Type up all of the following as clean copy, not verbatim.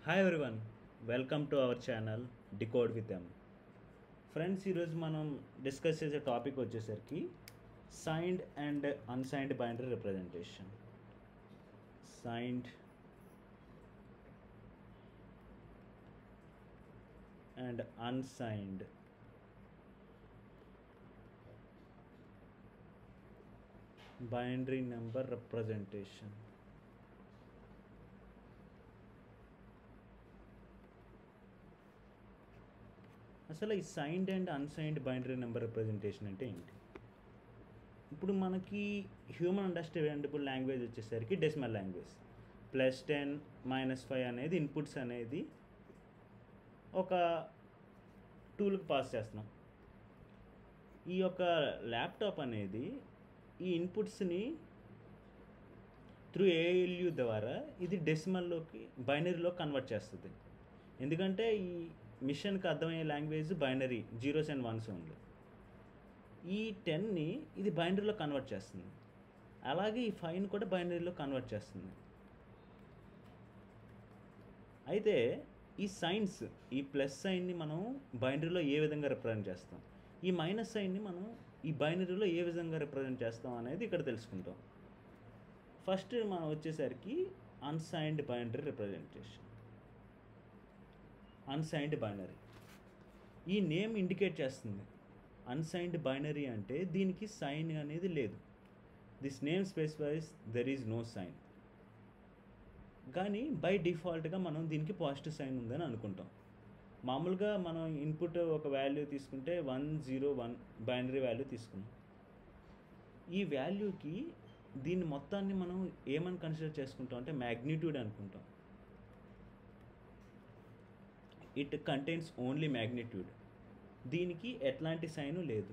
Hi everyone, welcome to our channel decode with M. Friends, ఈరోజు మనం discuss చేసే topic వచ్చేసరికి signed and unsigned binary representation. Signed and unsigned binary number representation. అసలు ఈ signed and unsigned binary number representation అంటే ఏంటి? ఇప్పుడు మనకి హ్యూమన్ అండర్స్టాండబుల్ లాంగ్వేజ్ వచ్చేసరికి డెసిమల్ లాంగ్వేజ్. +10 -5 అనేది ఇన్పుట్స్ అనేది ఒక టూల్కి పాస్ చేస్తున్నాం. ఈ యొక్క ల్యాప్టాప్ అనేది ఈ ఇన్పుట్స్ని త్రూ ఏఎల్యూ ద్వారా ఇది డెసిమల్లోకి బైనరీలో కన్వర్ట్ చేస్తుంది. ఎందుకంటే ఈ మిషన్కి అర్థమయ్యే language binary, 0s and 1s only. ఈ 10ని ఇది బైనరీలో కన్వర్ట్ చేస్తుంది. అలాగే ఈ 5ని కూడా బైనరీలో కన్వర్ట్ చేస్తుంది. అయితే ఈ సైన్స్, ఈ ప్లస్ సైన్ని మనం బైనరీలో ఏ విధంగా రిప్రజెంట్ చేస్తాం, ఈ మైనస్ సైన్ని మనం ఈ బైనరీలో ఏ విధంగా రిప్రజెంట్ చేస్తాం అనేది ఇక్కడ తెలుసుకుంటాం. ఫస్ట్ మనం వచ్చేసరికి unsigned binary representation. Unsigned binary, ఈ నేమ్ ఇండికేట్ చేస్తుంది. అన్సైన్డ్ బైనరీ అంటే దీనికి సైన్ అనేది లేదు. This name specifies there is no sign. కానీ బై డిఫాల్ట్గా మనం దీనికి పాజిటివ్ సైన్ ఉందని అనుకుంటాం. మామూలుగా మనం ఇన్పుట్ ఒక వాల్యూ తీసుకుంటే 101 బైనరీ వాల్యూ తీసుకున్నాం. ఈ వాల్యూకి దీన్ని మొత్తాన్ని మనం ఏమని కన్సిడర్ చేసుకుంటాం అంటే మ్యాగ్నిట్యూడ్ అనుకుంటాం. It contains only magnitude. దీనికి ఎట్లాంటి సైను లేదు.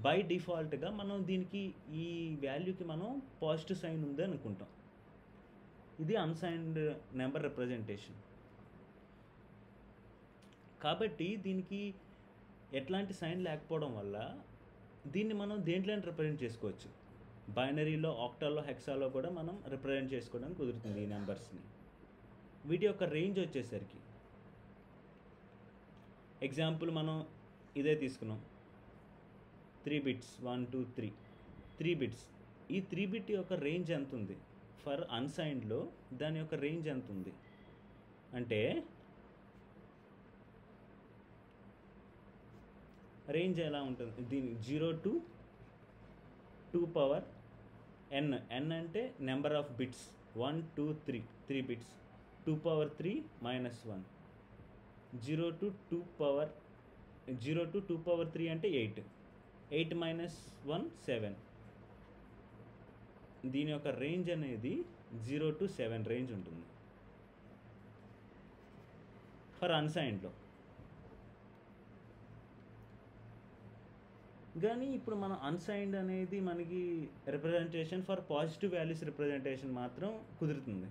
బై డిఫాల్ట్గా మనం దీనికి ఈ వాల్యూకి మనం పాజిటివ్ సైన్ ఉంది అనుకుంటాం. ఇది అన్సైన్డ్ నెంబర్ రిప్రజెంటేషన్. కాబట్టి దీనికి ఎట్లాంటి సైన్ లేకపోవడం వల్ల దీన్ని మనం దేంట్లో రిప్రజెంట్ చేసుకోవచ్చు. బైనరీలో, ఆక్టాల్లో, హెక్సాలో కూడా మనం రిప్రజెంట్ చేసుకోవడానికి కుదురుతుంది ఈ నెంబర్స్ని. వీటి యొక్క రేంజ్ వచ్చేసరికి ఎగ్జాంపుల్ మనం ఇదే తీసుకున్నాం. 3 bits 1 2 3 3 bits. ఈ 3 bit యొక్క రేంజ్ ఎంత ఉంది? ఫర్ అన్సైన్డ్లో దాని యొక్క రేంజ్ ఎంత ఉంది అంటే రేంజ్ ఎలా ఉంటుంది? దీని 0 to 2 power n. n అంటే number of bits. 1 2 3 3 bits. 2 power 3 -1. 0 to 2 power 3 అంటే 8. 8 - 1 7. దీని యొక్క రేంజ్ అనేది 0 to 7 రేంజ్ ఉంటుంది ఫర్ అన్సైన్డ్లో. కానీ ఇప్పుడు మన అన్సైన్డ్ అనేది మనకి representation for positive values representation మాత్రం కుదురుతుంది.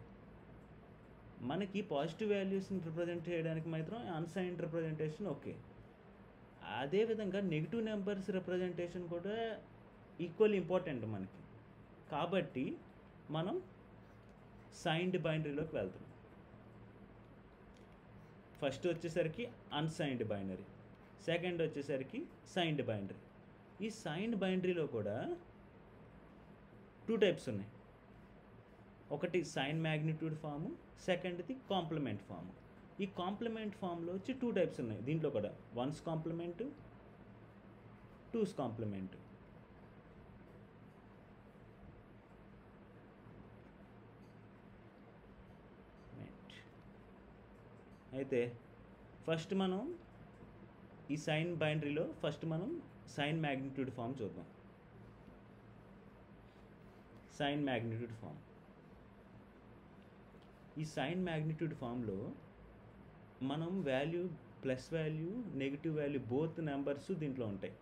మనకి పాజిటివ్ వాల్యూస్ని రిప్రజెంట్ చేయడానికి మాత్రం అన్సైన్డ్ రిప్రజెంటేషన్ ఓకే. అదేవిధంగా నెగిటివ్ నెంబర్స్ రిప్రజెంటేషన్ కూడా ఈక్వల్ ఇంపార్టెంట్ మనకి. కాబట్టి మనం సైన్డ్ బైనరీలోకి వెళ్తున్నాం. ఫస్ట్ వచ్చేసరికి అన్సైన్డ్ బైనరీ, సెకండ్ వచ్చేసరికి సైన్డ్ బైనరీ. ఈ సైన్డ్ బైనరీలో కూడా 2 టైప్స్ ఉన్నాయి. ఒకటి సైన్ మ్యాగ్నిట్యూడ్ ఫాము, సెకండ్ది కాంప్లిమెంట్ ఫాము. ఈ కాంప్లిమెంట్ ఫామ్లో వచ్చి 2 టైప్స్ ఉన్నాయి. దీంట్లో కూడా 1's కాంప్లిమెంట్, 2's కాంప్లిమెంట్. అయితే ఫస్ట్ మనం ఈ సైన్ బైనరీలో మనం సైన్ మ్యాగ్నిట్యూడ్ ఫామ్ చూద్దాం. Sign magnitude form. ఈ సైన్ మ్యాగ్నిట్యూడ్ ఫామ్లో మనం value, plus value, negative value both numbers దీంట్లో ఉంటాయి.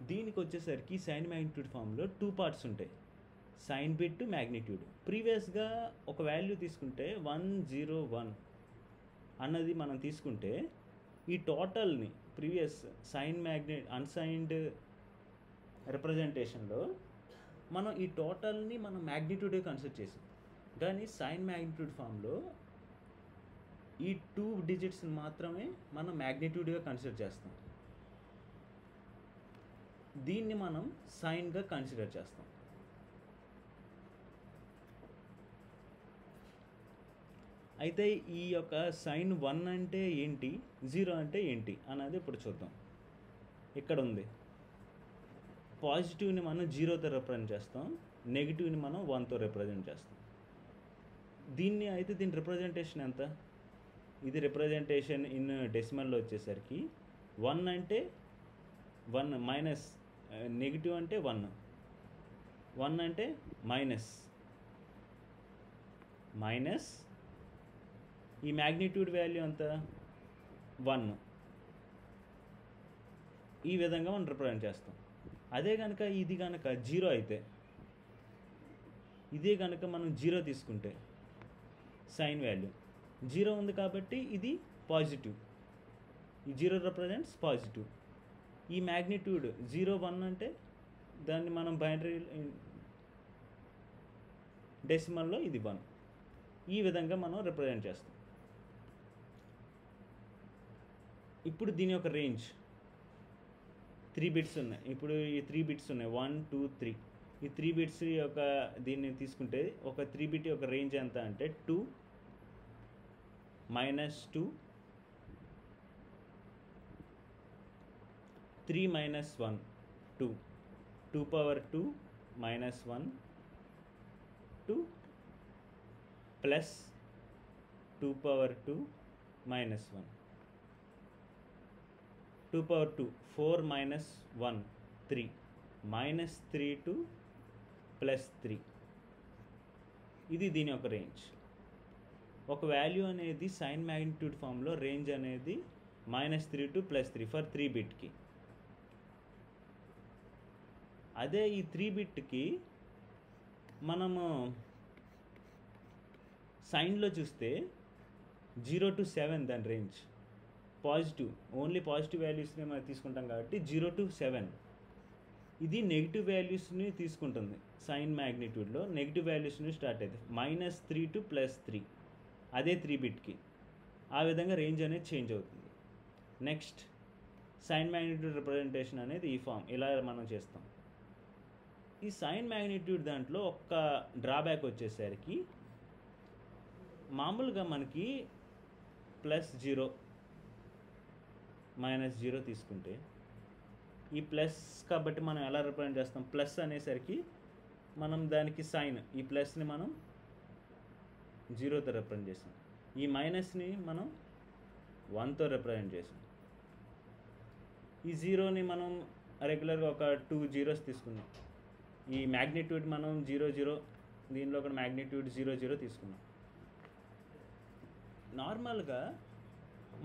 దీనికి వచ్చేసరికి సైన్ మ్యాగ్నిట్యూడ్ ఫామ్లో 2 parts ఉంటాయి. Sign bit, magnitude. ప్రీవియస్గా ఒక వాల్యూ తీసుకుంటే 101 అన్నది మనం తీసుకుంటే ఈ టోటల్ని ప్రీవియస్ అన్సైన్డ్ రిప్రజెంటేషన్లో మనం ఈ టోటల్ని మనం మ్యాగ్నిట్యూడే కన్సిడర్ చేసాం. కానీ సైన్ మ్యాగ్నిట్యూడ్ ఫామ్లో ఈ 2 డిజిట్స్ని మాత్రమే మనం మ్యాగ్నిట్యూడ్గా కన్సిడర్ చేస్తాం. దీన్ని మనం సైన్గా కన్సిడర్ చేస్తాం. అయితే ఈ యొక్క సైన్ 1 అంటే ఏంటి, 0 అంటే ఏంటి అనేది ఇప్పుడు చూద్దాం. ఇక్కడ ఉంది, పాజిటివ్ని మనం 0తో రిప్రజెంట్ చేస్తాం, నెగిటివ్ని మనం 1తో రిప్రజెంట్ చేస్తాం. దీని రిప్రజెంటేషన్ ఎంత? ఇది రిప్రజెంటేషన్ ఇన్ డెసిమల్లో వచ్చేసరికి 1 అంటే 1 మైనస్, నెగిటివ్ అంటే 1 అంటే మైనస్ ఈ మ్యాగ్నిట్యూడ్ వాల్యూ ఎంత? 1. ఈ విధంగా మనం రిప్రజెంట్ చేస్తాం. అదే కనుక ఇది కనుక 0 అయితే, ఇదే కనుక మనం 0 తీసుకుంటే సైన్ వాల్యూ 0 ఉంది కాబట్టి ఇది పాజిటివ్, ఈ 0 రిప్రజెంట్స్ పాజిటివ్. ఈ మ్యాగ్నిట్యూడ్ 0, 1 అంటే దాన్ని మనం బైనరీ డెసిమల్లో ఇది 1. ఈ విధంగా మనం రిప్రజెంట్ చేస్తాం. ఇప్పుడు దీని యొక్క రేంజ్ 3 బిట్స్ ఉన్నాయి. ఇప్పుడు ఈ 3 బిట్స్ ఉన్నాయి, 1, 2, 3. ఈ 3 బిట్స్ యొక్క దీన్ని తీసుకుంటే ఒక 3 బిట్ యొక్క రేంజ్ ఎంత అంటే 2, -2, 3 - 1, 2, 2^2 - 1, 2 ప్లస్ 2^2 - 1, 2^2, 4 - 1, 3, -3 to +3. ఇది దీని యొక్క రేంజ్. ఒక వాల్యూ అనేది సైన్ మ్యాగ్నిట్యూడ్ ఫామ్లో రేంజ్ అనేది -3 to +3 ఫర్ 3 బిట్కి. అదే ఈ 3 బిట్కి మనము సైన్లో చూస్తే 0 to 7 దాని రేంజ్. పాజిటివ్, ఓన్లీ పాజిటివ్ వాల్యూస్ని మనం తీసుకుంటాం కాబట్టి 0 to 7. ఇది నెగిటివ్ వాల్యూస్ని తీసుకుంటుంది. సైన్ మ్యాగ్నిట్యూడ్లో నెగిటివ్ వాల్యూస్ని స్టార్ట్ అవుతుంది, -3 to +3. అదే 3 బిట్కి ఆ విధంగా రేంజ్ అనేది చేంజ్ అవుతుంది. నెక్స్ట్ సైన్ మ్యాగ్నిట్యూడ్ రిప్రజెంటేషన్ అనేది ఈ ఫామ్ ఇలా మనం చేస్తాం. ఈ సైన్ మ్యాగ్నిట్యూడ్ దాంట్లో ఒక్క డ్రాబ్యాక్ వచ్చేసరికి, మామూలుగా మనకి +0 -0 తీసుకుంటే ఈ ప్లస్ కాబట్టి మనం ఎలా రిప్రజెంట్ చేస్తాం? ప్లస్ అనేసరికి మనం దానికి సైన్, ఈ ప్లస్ని మనం 0తో రిప్రజెంట్ చేసాం, ఈ మైనస్ని మనం 1తో రిప్రజెంట్ చేసాం. ఈ 0ని మనం రెగ్యులర్గా ఒక 2 zeros తీసుకున్నాం. ఈ మ్యాగ్నిట్యూడ్ మనం 0, 0, దీనిలో ఒక మ్యాగ్నిట్యూడ్ 0, 0 తీసుకున్నాం. నార్మల్గా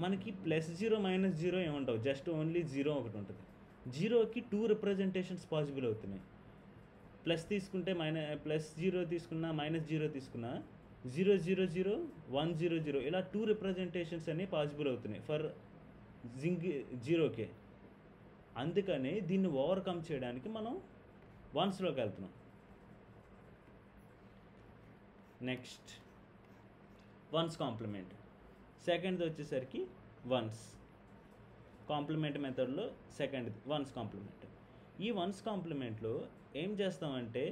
మనకి +0 -0 ఏముండవు, జస్ట్ ఓన్లీ 0 ఒకటి ఉంటుంది. 0కి 2 రిప్రజెంటేషన్స్ పాసిబుల్ అవుతున్నాయి. ప్లస్ తీసుకుంటే +0 తీసుకున్నా, -0 తీసుకున్నా 0, 0, 0, 1, 0, 0 ఇలా 2 రిప్రజెంటేషన్స్ అనేవి పాసిబుల్ అవుతున్నాయి ఫర్ 0కే. అందుకనే దీన్ని ఓవర్కమ్ చేయడానికి మనం వన్స్లోకి వెళ్తున్నాం. Next one's complement. సెకండ్ది వచ్చేసరికి వన్స్ కాంప్లిమెంట్ మెథడ్లో సెకండ్ది వన్స్ కాంప్లిమెంట్. ఈ వన్స్ కాంప్లిమెంట్లో ఏం చేస్తామంటే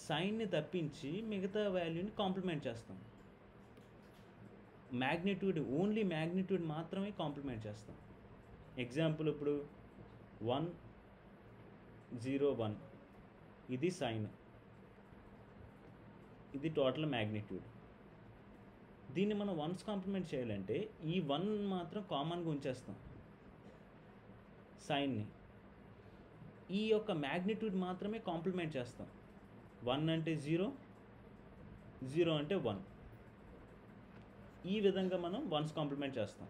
సైన్ని తప్పించి మిగతా వాల్యూని కాంప్లిమెంట్ చేస్తాం. మ్యాగ్నిట్యూడ్, ఓన్లీ మ్యాగ్నిట్యూడ్ మాత్రమే కాంప్లిమెంట్ చేస్తాం. ఎగ్జాంపుల్ ఇప్పుడు 1, 0, 1 ఇది సైన్, ఇది టోటల్ మ్యాగ్నిట్యూడ్. దీన్ని మనం వన్స్ కాంప్లిమెంట్ చేయాలంటే ఈ 1 మాత్రం కామన్గా ఉంచేస్తాం సైన్ని. ఈ యొక్క మ్యాగ్నిట్యూడ్ మాత్రమే కాంప్లిమెంట్ చేస్తాం. 1 అంటే 0, 0 అంటే 1. ఈ విధంగా మనం వన్స్ కాంప్లిమెంట్ చేస్తాం.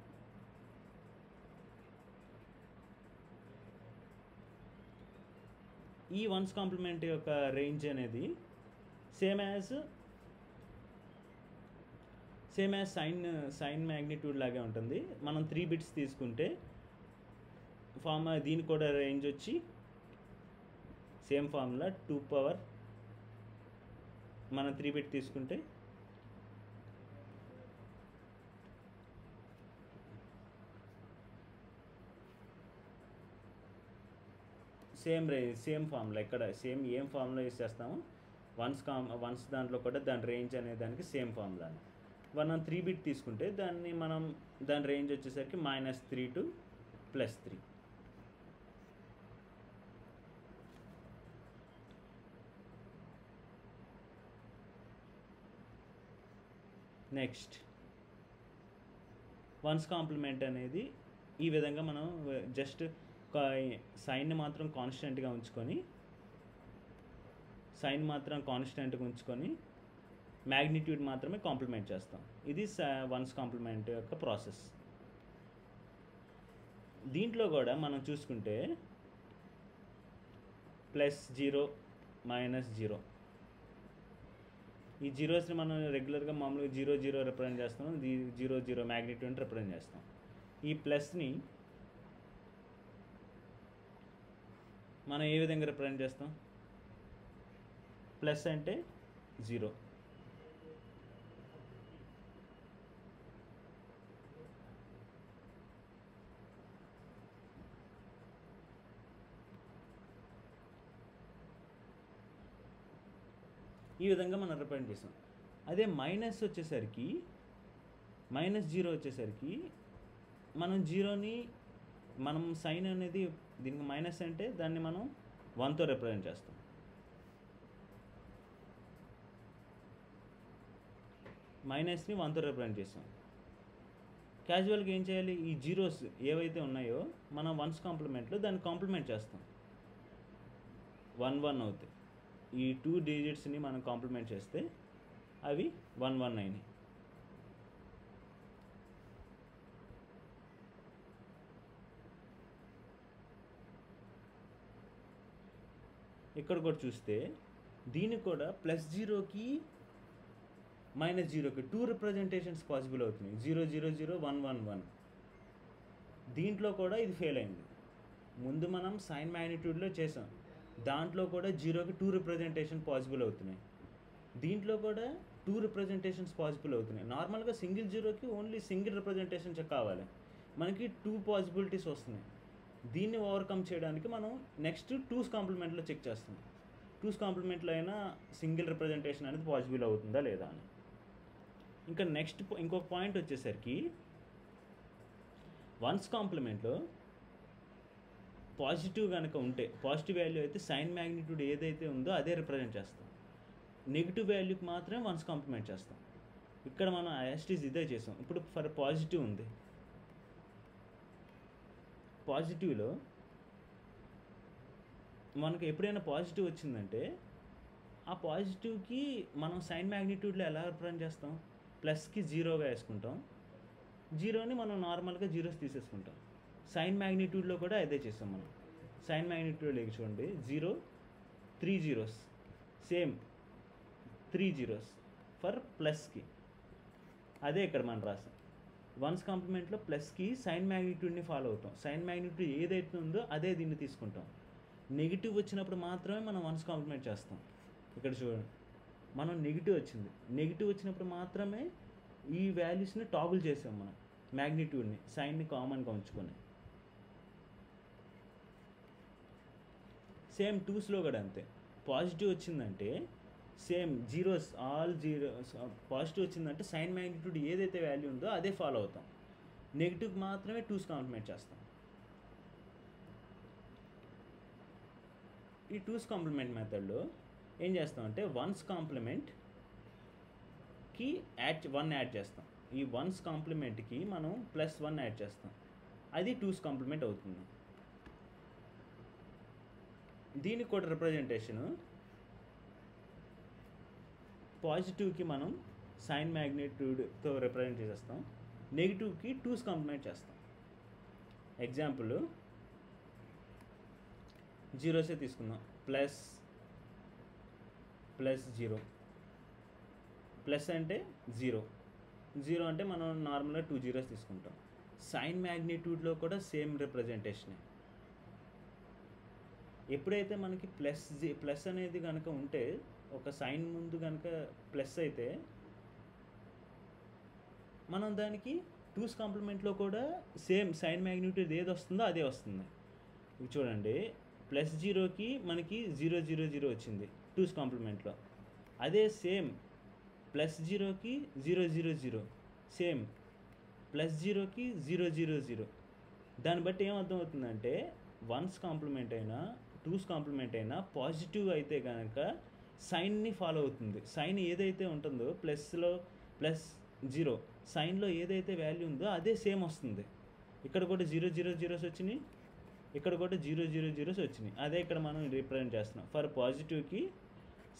ఈ వన్స్ కాంప్లిమెంట్ యొక్క రేంజ్ అనేది సేమ్ యాజ్ సైన్ మ్యాగ్నిట్యూడ్ లాగే ఉంటుంది. మనం 3 బిట్స్ తీసుకుంటే దీనికి కూడా రేంజ్ వచ్చి సేమ్ ఫార్ములా 2 power మనం 3 బిట్ తీసుకుంటే సేమ్ ఫార్ములా ఇక్కడ ఏం ఫార్ములా యూస్ చేస్తామో వన్స్ దాంట్లో కూడా దాని రేంజ్ అనే దానికి సేమ్ ఫార్ములా. మనం 3 బిట్ తీసుకుంటే దాని రేంజ్ వచ్చేసరికి -3 to +3. నెక్స్ట్ వన్స్ కాంప్లిమెంట్ అనేది ఈ విధంగా మనం జస్ట్ సైన్ని మాత్రం కాన్స్టెంట్గా ఉంచుకొని మ్యాగ్నిట్యూడ్ మాత్రమే కాంప్లిమెంట్ చేస్తాం. ఇది వన్స్ కాంప్లిమెంట్ యొక్క ప్రాసెస్. దీంట్లో కూడా మనం చూసుకుంటే +0 -0 ఈ జీరోస్ని మనం రెగ్యులర్గా మామూలుగా 0 0 రిప్రజెంట్ చేస్తాం. 0 0 మ్యాగ్నిట్యూడ్ని రిప్రజెంట్ చేస్తాం. ఈ ప్లస్ని మనం ఏ విధంగా రిప్రజెంట్ చేస్తాం? ప్లస్ అంటే 0, ఈ విధంగా మనం రిప్రజెంట్ చేస్తాం. అదే -0 వచ్చేసరికి మనం జీరోని సైన్ అనేది దీనికి మైనస్ అంటే దాన్ని మనం 1తో రిప్రజెంట్ చేస్తాం. మైనస్ని 1తో రిప్రజెంట్ చేస్తాం. క్యాజువల్గా ఏం చేయాలి? ఈ జీరోస్ ఏవైతే ఉన్నాయో మనం వన్స్ కాంప్లిమెంట్లో దాన్ని కాంప్లిమెంట్ చేస్తాం. 1 1 అవుతాయి. ఈ 2 డిజిట్స్ని మనం కాంప్లిమెంట్ చేస్తే అవి 1 1 అయినాయి. ఇక్కడ కూడా చూస్తే దీనికి కూడా +0కి -0కి 2 రిప్రజెంటేషన్స్ పాసిబుల్ అవుతున్నాయి. 0 0 0 1 1 1. దీంట్లో కూడా ఇది ఫెయిల్ అయింది. ముందు మనం సైన్ మ్యాగ్నిట్యూడ్లో చేసాం, దాంట్లో కూడా 0కి 2 రిప్రజెంటేషన్ పాసిబుల్ అవుతున్నాయి. దీంట్లో కూడా 2 రిప్రజెంటేషన్స్ పాసిబుల్ అవుతున్నాయి. నార్మల్గా సింగిల్ జీరోకి ఓన్లీ సింగిల్ రిప్రజెంటేషన్ కావాలి, మనకి 2 పాసిబిలిటీస్ వస్తున్నాయి. దీన్ని ఓవర్కమ్ చేయడానికి మనం నెక్స్ట్ 2's కాంప్లిమెంట్లో చెక్ చేస్తాం. 2's కాంప్లిమెంట్లో అయినా సింగిల్ రిప్రజెంటేషన్ అనేది పాసిబుల్ అవుతుందా లేదా అని. ఇంకా నెక్స్ట్ ఇంకొక పాయింట్ వచ్చేసరికి వన్స్ కాంప్లిమెంట్లో పాజిటివ్ కనుక ఉంటే, పాజిటివ్ వాల్యూ అయితే సైన్ మ్యాగ్నిట్యూడ్ ఏదైతే ఉందో అదే రిప్రజెంట్ చేస్తాం. నెగిటివ్ వాల్యూకి మాత్రమే వన్స్ కాంప్లిమెంట్ చేస్తాం. ఇక్కడ మనం యాస్టీస్ ఇదే చేసాం. ఇప్పుడు ఫర్ పాజిటివ్ ఉంది, పాజిటివ్లో మనకు ఎప్పుడైనా పాజిటివ్ వచ్చిందంటే ఆ పాజిటివ్కి మనం సైన్ మ్యాగ్నిట్యూడ్లో ఎలా రిప్రజెంట్ చేస్తాం? ప్లస్కి 0గా వేసుకుంటాం, 0ని మనం నార్మల్గా జీరోస్ తీసేసుకుంటాం. సైన్ మ్యాగ్నిట్యూడ్లో కూడా అదే చేస్తాం మనం. సైన్ మ్యాగ్నిట్యూడ్లో చూడండి 0 3 zeros, సేమ్ 3 zeros ఫర్ ప్లస్కి. అదే ఇక్కడ మనం రాసాం. వన్స్ కాంప్లిమెంట్లో ప్లస్కి సైన్ మ్యాగ్నిట్యూడ్ని ఫాలో అవుతాం. సైన్ మ్యాగ్నిట్యూడ్ ఏదైతే ఉందో అదే దీన్ని తీసుకుంటాం. నెగిటివ్ వచ్చినప్పుడు మాత్రమే మనం వన్స్ కాంప్లిమెంట్ చేస్తాం. ఇక్కడ చూడండి, మనం నెగిటివ్ వచ్చినప్పుడు మాత్రమే ఈ వాల్యూస్ని టాగుల్ చేసాం మనం, మ్యాగ్నిట్యూడ్ని సైన్ని కామన్గా ఉంచుకొని. సేమ్ 2స్లో కూడా అంతే. పాజిటివ్ వచ్చిందంటే same zeros, all zeros. Positive వచ్చిందంటే సైన్ మ్యాగ్నిట్యూడ్ ఏదైతే వాల్యూ ఉందో అదే ఫాలో అవుతాం. నెగిటివ్కి మాత్రమే 2's కాంప్లిమెంట్ చేస్తాం. ఈ 2's కాంప్లిమెంట్ మెథడ్లో ఏం చేస్తామంటే వన్స్ కాంప్లిమెంట్కి 1 యాడ్ చేస్తాం. ఈ వన్స్ కాంప్లిమెంట్కి మనం +1 యాడ్ చేస్తాం. అది 2's కాంప్లిమెంట్ అవుతుంది. దీనికి కూడా రిప్రజెంటేషను పాజిటివ్కి మనం సైన్ మ్యాగ్నిట్యూడ్తో రిప్రజెంట్ చేసేస్తాం, నెగిటివ్కి 2's కాంప్లిమెంట్ చేస్తాం. ఎగ్జాంపుల్ జీరోసే తీసుకుందాం. +0, ప్లస్ అంటే 0 అంటే మనం నార్మల్గా 2 zeros తీసుకుంటాం. సైన్ మ్యాగ్నిట్యూడ్లో కూడా సేమ్ రిప్రజెంటేషనే. ఎప్పుడైతే మనకి ప్లస్ అనేది కనుక ఉంటే ఒక సైన్ ముందు కనుక ప్లస్ అయితే మనం దానికి టూస్ కాంప్లిమెంట్లో కూడా సేమ్ సైన్ మ్యాగ్నిట్యూడ్ ఏది వస్తుందో అదే వస్తుంది. ఇది చూడండి, ప్లస్ జీరోకి మనకి 0 0 0 వచ్చింది టూస్ కాంప్లిమెంట్లో. అదే సేమ్ ప్లస్ జీరోకి 0 0 0, సేమ్ ప్లస్ జీరోకి 0 0 0. దాన్ని బట్టి ఏమర్థం అవుతుందంటే వన్స్ కాంప్లిమెంట్ అయినా టూస్ కాంప్లిమెంట్ అయినా పాజిటివ్ అయితే కనుక సైన్ని ఫాలో అవుతుంది. సైన్ ఏదైతే ఉంటుందో ప్లస్లో ప్లస్ 0, సైన్లో ఏదైతే వాల్యూ ఉందో అదే సేమ్ వస్తుంది. ఇక్కడ కూడా 0 0 0 వచ్చినాయి, ఇక్కడ కూడా 0 0 0 వచ్చినాయి. అదే ఇక్కడ మనం రిప్రజెంట్ చేస్తున్నాం. ఫర్ పాజిటివ్కి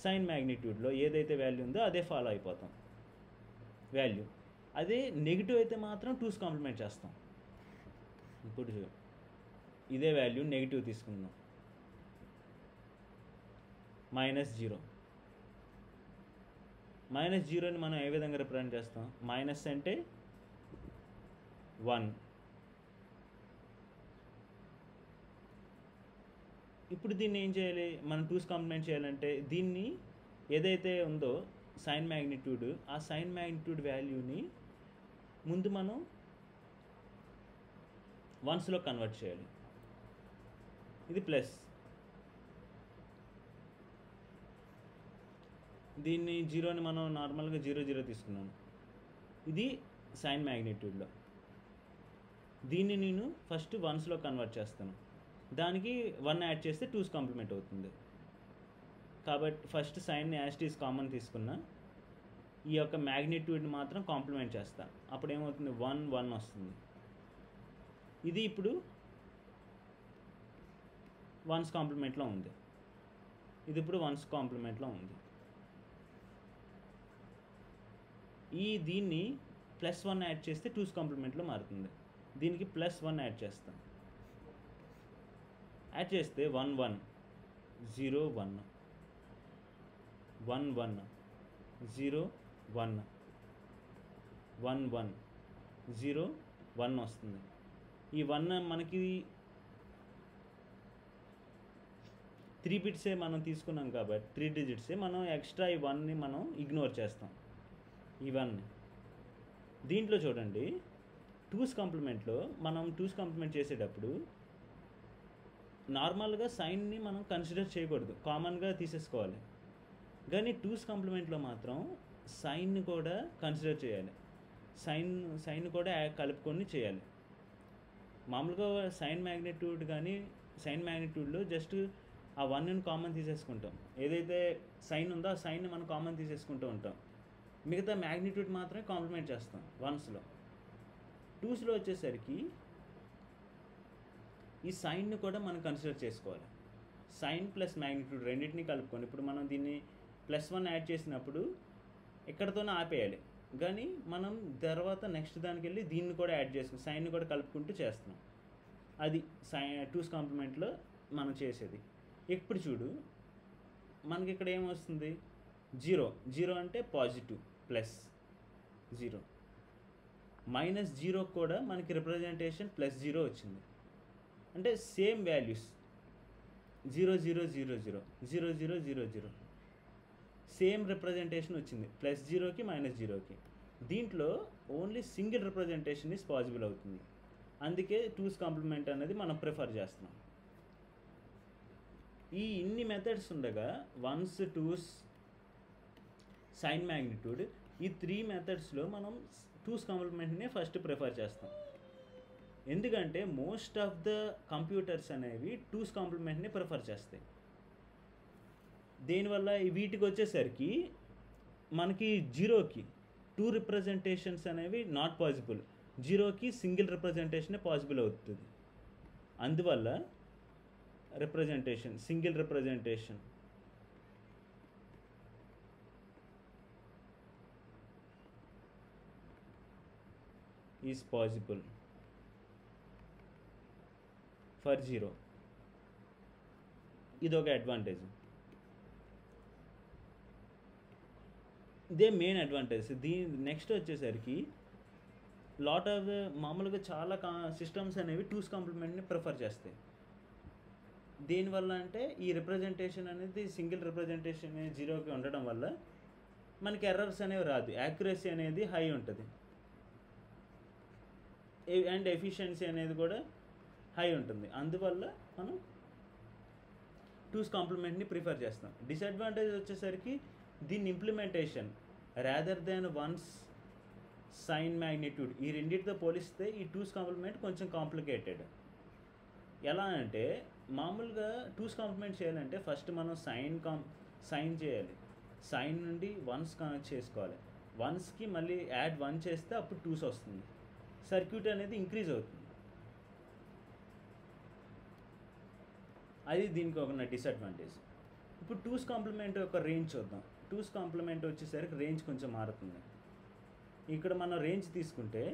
సైన్ మ్యాగ్నిట్యూడ్లో ఏదైతే వాల్యూ ఉందో అదే ఫాలో అయిపోతాం వాల్యూ. అదే నెగిటివ్ అయితే మాత్రం టూస్ కాంప్లిమెంట్ చేస్తాం. ఇప్పుడు ఇదే వాల్యూ నెగిటివ్ తీసుకుందాం, -0. -0ని మనం ఏ విధంగా రిప్రజెంట్ చేస్తాం? మైనస్ అంటే 1. ఇప్పుడు దీన్ని ఏం చేయాలి? మనం టూస్ కాంప్లిమెంట్ చేయాలంటే దీన్ని ఏదైతే ఉందో సైన్ మ్యాగ్నిట్యూడ్, ఆ సైన్ మ్యాగ్నిట్యూడ్ వాల్యూని ముందు మనం వన్స్లో కన్వర్ట్ చేయాలి. ఇది ప్లస్, దీన్ని జీరోని మనం నార్మల్గా 0 0 తీసుకున్నాను. ఇది సైన్ మ్యాగ్నిట్యూడ్లో. దీన్ని నేను ఫస్ట్ వన్స్లో కన్వర్ట్ చేస్తాను. దానికి 1 యాడ్ చేస్తే టూస్ కాంప్లిమెంట్ అవుతుంది. కాబట్టి ఫస్ట్ సైన్ని యాజ్ ఇట్ ఈస్ కామన్ తీసుకున్నా, ఈ యొక్క మ్యాగ్నిట్యూడ్ని మాత్రం కాంప్లిమెంట్ చేస్తాను. అప్పుడు ఏమవుతుంది? 1 1 వస్తుంది. ఇది ఇప్పుడు వన్స్ కాంప్లిమెంట్లో ఉంది. ఇది ఇప్పుడు వన్స్ కాంప్లిమెంట్లో ఉంది. దీన్ని +1 యాడ్ చేస్తే టూస్ కాంప్లిమెంట్లో మారుతుంది. దీనికి +1 యాడ్ చేస్తాం. యాడ్ చేస్తే 1 1 0 1 1 1 0 1 1 1 0 1 వస్తుంది. ఈ 1 మనకి 3 బిట్సే మనం తీసుకున్నాం కాబట్టి 3 డిజిట్సే, మనం ఎక్స్ట్రా ఈ 1ని మనం ఇగ్నోర్ చేస్తాం. ఈ 1ని దీంట్లో చూడండి, టూస్ కాంప్లిమెంట్లో మనం టూస్ కాంప్లిమెంట్ చేసేటప్పుడు నార్మల్గా సైన్ని మనం కన్సిడర్ చేయకూడదు, కామన్గా తీసేసుకోవాలి. కానీ టూస్ కాంప్లిమెంట్లో మాత్రం సైన్ని కూడా కన్సిడర్ చేయాలి. సైన్ కూడా కలుపుకొని చేయాలి. మామూలుగా సైన్ మ్యాగ్నిట్యూడ్లో జస్ట్ ఆ 1ని కామన్ తీసేసుకుంటాం. ఏదైతే సైన్ ఉందో ఆ సైన్ని మనం కామన్ తీసేసుకుంటూ ఉంటాం. మిగతా మ్యాగ్నిట్యూడ్ మాత్రమే కాంప్లిమెంట్ చేస్తాం వన్స్లో. టూస్లో వచ్చేసరికి ఈ సైన్ని కూడా మనం కన్సిడర్ చేసుకోవాలి. సైన్ ప్లస్ మ్యాగ్నిట్యూడ్ రెండింటినీ కలుపుకొని ఇప్పుడు మనం దీన్ని +1 యాడ్ చేసినప్పుడు ఎక్కడితోనే ఆపేయాలి. కానీ మనం తర్వాత నెక్స్ట్ దానికి వెళ్ళి దీన్ని కూడా యాడ్ చేసుకుని సైన్ని కూడా కలుపుకుంటూ చేస్తున్నాం. అది టూస్ కాంప్లిమెంట్లో మనం చేసేది. ఇప్పుడు చూడు, మనకి ఇక్కడ ఏమొస్తుంది? 0 0 అంటే పాజిటివ్, +0. -0 కూడా మనకి రిప్రజెంటేషన్ +0 వచ్చింది. అంటే సేమ్ వాల్యూస్ 0 0 0 0 0 0 0 0 సేమ్ రిప్రజెంటేషన్ వచ్చింది +0కి -0కి. దీంట్లో only single representation is possible అవుతుంది. అందుకే టూస్ కాంప్లిమెంట్ అనేది మనం ప్రిఫర్ చేస్తున్నాం. ఇన్ని మెథడ్స్ ఉండగా వన్స్, టూస్, సైన్ మ్యాగ్నిట్యూడ్, ఈ 3 మెథడ్స్లో మనం టూస్ కాంప్లిమెంట్ని ఫస్ట్ ప్రిఫర్ చేస్తాం. ఎందుకంటే మోస్ట్ ఆఫ్ ద కంప్యూటర్స్ అనేవి టూస్ కాంప్లిమెంట్ని ప్రిఫర్ చేస్తాయి. దేనివల్ల వీటికి వచ్చేసరికి మనకి 0కి 2 రిప్రజెంటేషన్స్ అనేవి నాట్ పాసిబుల్. 0కి సింగిల్ రిప్రజెంటేషనే పాసిబుల్ అవుతుంది. అందువల్ల single representation is possible for 0. ఇదొక అడ్వాంటేజ్. ఇదే మెయిన్ అడ్వాంటేజ్. నెక్స్ట్ వచ్చేసరికి లాట్ ఆఫ్ మామూలుగా చాలా సిస్టమ్స్ అనేవి టూస్ కాంప్లిమెంట్ని ప్రిఫర్ చేస్తాయి. దేనివల్ల అంటే ఈ రిప్రజెంటేషన్ అనేది సింగిల్ రిప్రజెంటేషన్ జీరోకి ఉండడం వల్ల మనకి ఎర్రర్స్ అనేవి రాదు, యాక్యురసీ అనేది హై ఉంటుంది అండ్ ఎఫిషియన్సీ అనేది కూడా హై ఉంటుంది. అందువల్ల మనం టూస్ కాంప్లిమెంట్ని ప్రిఫర్ చేస్తాం. డిసడ్వాంటేజ్ వచ్చేసరికి దీని implementation rather than one's sign magnitude, ఈ రెండింటితో పోలిస్తే ఈ టూస్ కాంప్లిమెంట్ కొంచెం కాంప్లికేటెడ్. ఎలా అంటే మామూలుగా టూస్ కాంప్లిమెంట్ చేయాలంటే ఫస్ట్ మనం సైన్ చేయాలి, సైన్ నుండి వన్స్ కనెక్ట్ చేసుకోవాలి, వన్స్కి మళ్ళీ యాడ్ 1 చేస్తే అప్పుడు టూస్ వస్తుంది, సర్క్యూట్ అనేది ఇంక్రీజ్ అవుతుంది. అది దీనికి ఒక డిసడ్వాంటేజ్. ఇప్పుడు టూస్ కాంప్లిమెంట్ యొక్క రేంజ్ చూద్దాం. టూస్ కాంప్లిమెంట్ వచ్చేసరికి రేంజ్ కొంచెం మారుతుంది. ఇక్కడ మనం రేంజ్ తీసుకుంటే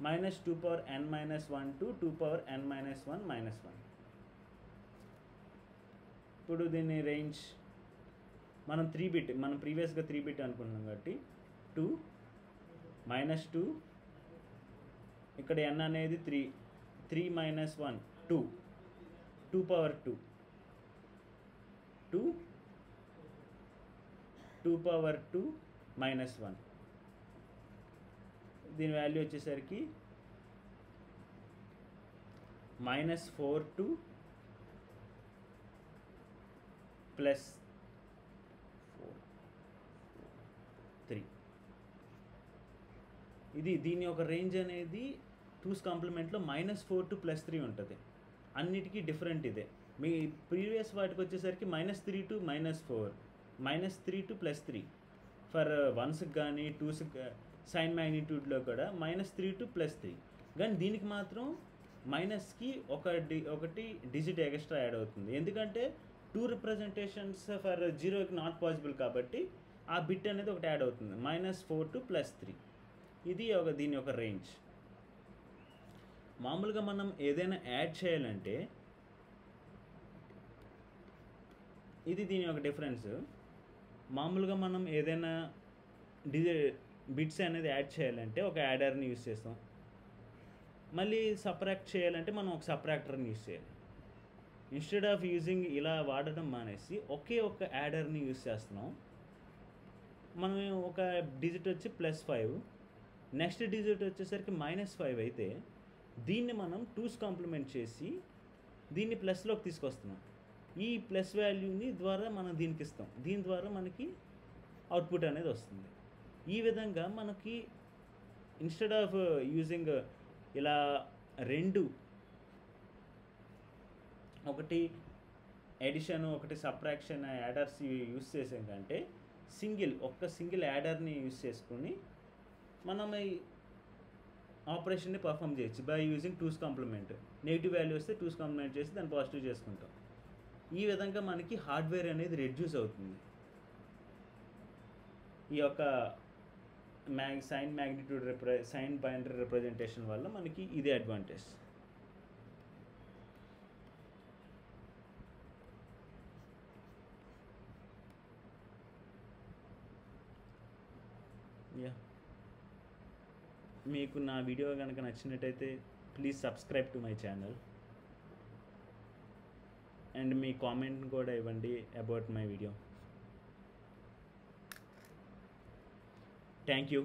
-2n-1 to 2n-1 ఇప్పుడు దీని రేంజ్ మనం 3 బిట్, మనం ప్రీవియస్గా 3 బిట్ అనుకున్నాం కాబట్టి 2 -2, ఇక్కడ n అనేది 3 -1 2 2 power 2 2 2 power 2 -1. దీని వాల్యూ వచ్చేసరికి -4 to +4 3. ఇది దీని యొక్క రేంజ్ అనేది టూస్ కాంప్లిమెంట్లో -4 to +3 ఉంటుంది. అన్నిటికీ డిఫరెంట్ ఇదే. మీ ప్రీవియస్ వాటికి వచ్చేసరికి -3 to -4, -3 to +3 ఫర్ వన్స్కి కానీ టూస్కి సైన్ మ్యాగ్నిట్యూడ్లో కూడా -3 to +3. కానీ దీనికి మాత్రం మైనస్కి ఒకటి డిజిట్ ఎక్స్ట్రా యాడ్ అవుతుంది, ఎందుకంటే 2 రిప్రజెంటేషన్స్ ఫర్ జీరోకి నాట్ పాసిబుల్ కాబట్టి ఆ బిట్ అనేది ఒకటి యాడ్ అవుతుంది, -4 to +3. ఇది దీని యొక్క రేంజ్. మామూలుగా మనం ఏదైనా యాడ్ చేయాలంటే ఇది దీని యొక్క డిఫరెన్స్. మామూలుగా మనం ఏదైనా బిట్స్ అనేది యాడ్ చేయాలంటే ఒక యాడర్ని యూస్ చేస్తాం, మళ్ళీ సబ్ట్రాక్ట్ చేయాలంటే మనం ఒక సబ్ట్రాక్టర్ని యూస్ చేయాలి. ఇన్స్టెడ్ ఆఫ్ యూజింగ్ ఇలా వాడడం మానేసి ఒకే ఒక యాడర్ని యూస్ చేస్తున్నాం. మనం ఒక డిజిట్ వచ్చి +5, నెక్స్ట్ డిజిట్ వచ్చేసరికి -5 అయితే దీన్ని మనం టూస్ కాంప్లిమెంట్ చేసి దీన్ని ప్లస్లోకి తీసుకొస్తున్నాం. ఈ ప్లస్ వాల్యూని ద్వారా మనం దీనికి ఇస్తాం, దీని ద్వారా మనకి అవుట్పుట్ అనేది వస్తుంది. ఈ విధంగా మనకి ఇన్స్టెడ్ ఆఫ్ యూజింగ్ ఇలా ఒకటి ఎడిషన్ ఒకటి సబ్ట్రాక్షన్ యాడర్స్ యూస్ చేసాం కంటే సింగిల్ యాడర్ని యూస్ చేసుకుని మనం ఈ ఆపరేషన్ని పర్ఫామ్ చేయొచ్చు by using two's complement. Negative value వస్తే టూస్ కాంప్లిమెంట్ చేసి దాన్ని పాజిటివ్ చేసుకుంటాం. ఈ విధంగా మనకి హార్డ్వేర్ అనేది రెడ్యూస్ అవుతుంది. ఈ యొక్క సైన్ బైనరీ రిప్రజెంటేషన్ వల్ల మనకి ఇదే అడ్వాంటేజ్. మీకు నా వీడియో కనుక నచ్చినట్టయితే please subscribe to my channel and me comment కూడా ఇవ్వండి about my video. Thank you.